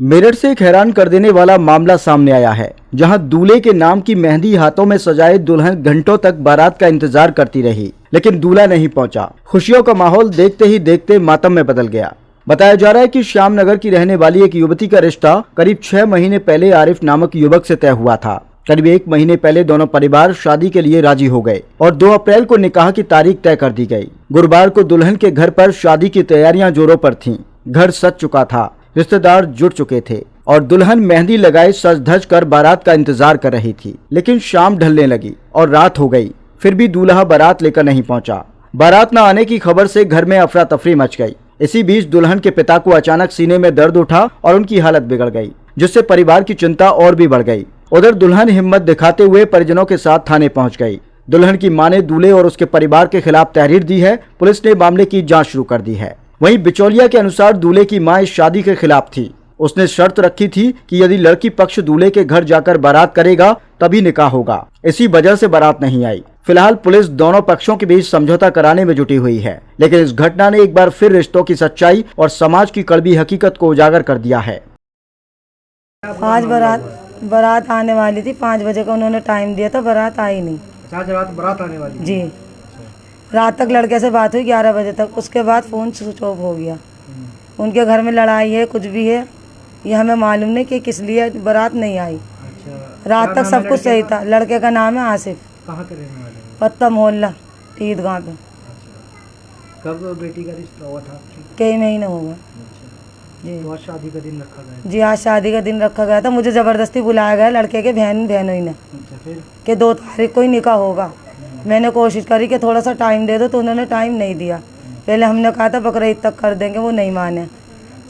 मेरठ से एक हैरान कर देने वाला मामला सामने आया है, जहां दूल्हे के नाम की मेहंदी हाथों में सजाए दुल्हन घंटों तक बारात का इंतजार करती रही, लेकिन दूल्हा नहीं पहुंचा। खुशियों का माहौल देखते ही देखते मातम में बदल गया। बताया जा रहा है कि श्यामनगर की रहने वाली एक युवती का रिश्ता करीब 6 महीने पहले आरिफ नामक युवक से तय हुआ था। करीब 1 महीने पहले दोनों परिवार शादी के लिए राजी हो गए और 2 अप्रैल को निकाह की तारीख तय कर दी गई। गुरुवार को दुल्हन के घर पर शादी की तैयारियां जोरों पर थीं। घर सज चुका था, रिश्तेदार जुट चुके थे और दुल्हन मेहंदी लगाए सज धज कर बारात का इंतजार कर रही थी। लेकिन शाम ढलने लगी और रात हो गई, फिर भी दूल्हा बारात लेकर नहीं पहुंचा। बारात न आने की खबर से घर में अफरा तफरी मच गई। इसी बीच दुल्हन के पिता को अचानक सीने में दर्द उठा और उनकी हालत बिगड़ गई, जिससे परिवार की चिंता और भी बढ़ गई। उधर दुल्हन हिम्मत दिखाते हुए परिजनों के साथ थाने पहुंच गई। दुल्हन की मां ने दूल्हे और उसके परिवार के खिलाफ तहरीर दी है। पुलिस ने मामले की जांच शुरू कर दी है। वहीं बिचौलिया के अनुसार दूल्हे की मां इस शादी के खिलाफ थी। उसने शर्त रखी थी कि यदि लड़की पक्ष दूल्हे के घर जाकर बारात करेगा तभी निकाह होगा। इसी वजह से बारात नहीं आई। फिलहाल पुलिस दोनों पक्षों के बीच समझौता कराने में जुटी हुई है, लेकिन इस घटना ने एक बार फिर रिश्तों की सच्चाई और समाज की कड़वी हकीकत को उजागर कर दिया है। आज बारात आने वाली थी, 5 बजे का उन्होंने टाइम दिया था, बारात आई नहीं। आज रात बारात आने वाली जी। रात तक लड़के से बात हुई 11 बजे तक, उसके बाद फ़ोन स्विच ऑफ हो गया। उनके घर में लड़ाई है, कुछ भी है, ये हमें मालूम नहीं कि किस लिए बारात नहीं आई। रात तक सब कुछ सही था। लड़के का नाम है आसिफ। कहाँ के रहने वाले? पत्ता मोहल्ला ईदगाह पे। कब बेटी का रिश्ता हुआ था? कई महीने हो गए जी। तो आज शादी का दिन रखा गया? जी, आज शादी का दिन रखा गया था। मुझे ज़बरदस्ती बुलाया गया लड़के के बहनों ने फिर कि 2 तारीख को ही निकाह होगा। मैंने कोशिश करी कि थोड़ा सा टाइम दे दो, तो उन्होंने टाइम नहीं दिया। पहले हमने कहा था बकरीद तक कर देंगे, वो नहीं माने।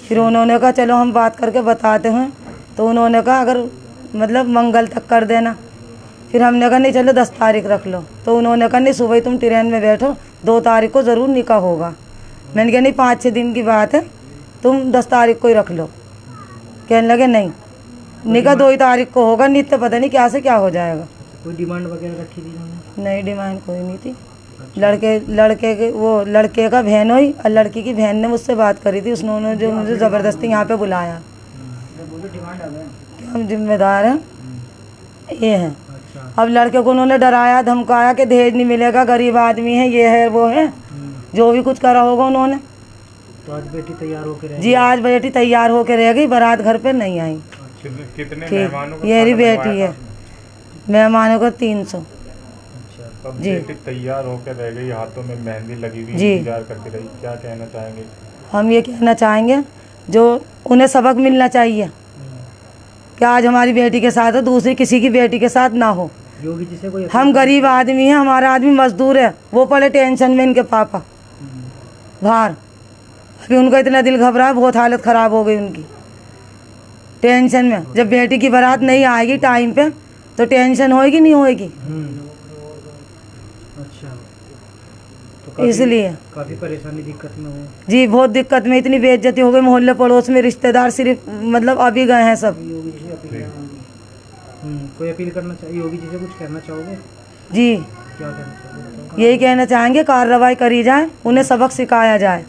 फिर उन्होंने कहा चलो हम बात करके बताते हैं, तो उन्होंने कहा अगर मतलब मंगल तक कर देना। फिर हमने कहा नहीं चलो 10 तारीख रख लो, तो उन्होंने कहा नहीं सुबह ही तुम ट्रेन में बैठो, 2 तारीख को ज़रूर निकाह होगा। मैंने कहा नहीं 5-6 दिन की बात है, तुम 10 तारीख को ही रख लो। कहने लगे नहीं, निकाह 2 ही तारीख को होगा, नहीं तो पता नहीं क्या से क्या हो जाएगा। कोई डिमांड वगैरह रखी थी उन्होंने? नहीं, डिमांड कोई नहीं थी। लड़के का बहन हुई और लड़की की बहन ने मुझसे बात करी थी। उसने जो मुझे ज़बरदस्ती यहाँ पे बुलाया। हम जिम्मेदार हैं ये हैं। अब लड़के को उन्होंने डराया धमकाया कि दहेज नहीं मिलेगा, गरीब आदमी है, ये है वो है, जो भी कुछ करा होगा उन्होंने। तो आज बेटी तैयार होकर रह जी, आज बेटी तैयार होकर रह गई, बारात घर पे नहीं आई। कितने ठीक, यही बेटी है। मेहमानों को 300। अब जी। बेटी तैयार होकर रह गई, हाथों में मेहंदी लगी हुई, जी। इंतजार करती रही, क्या कहना चाहेंगे? हम ये कहना चाहेंगे जो उन्हें सबक मिलना चाहिए कि आज हमारी बेटी के साथ है, दूसरी किसी की बेटी के साथ ना हो। योगी जी से कोई हम गरीब आदमी हैं, हमारा आदमी मजदूर है, वो पड़े टेंशन में इनके पापा बाहर। अभी उनका इतना दिल घबरा है, बहुत हालत ख़राब हो गई उनकी टेंशन में। जब बेटी की बारात नहीं आएगी टाइम पे तो टेंशन होएगी नहीं होएगी। अच्छा, तो इसलिए काफ़ी परेशानी दिक्कत में हो? जी, बहुत दिक्कत में। इतनी बेइज्जती हो गई मोहल्ले पड़ोस में, रिश्तेदार सिर्फ मतलब अभी गए हैं सब। योगी जी से अपील कोई अपील करना चाहिए? योगी जी से कुछ कहना चाहोगे? जी, क्या कहना चाहोगे? यही कहना चाहेंगे कार्रवाई करी जाए, उन्हें सबक सिखाया जाए।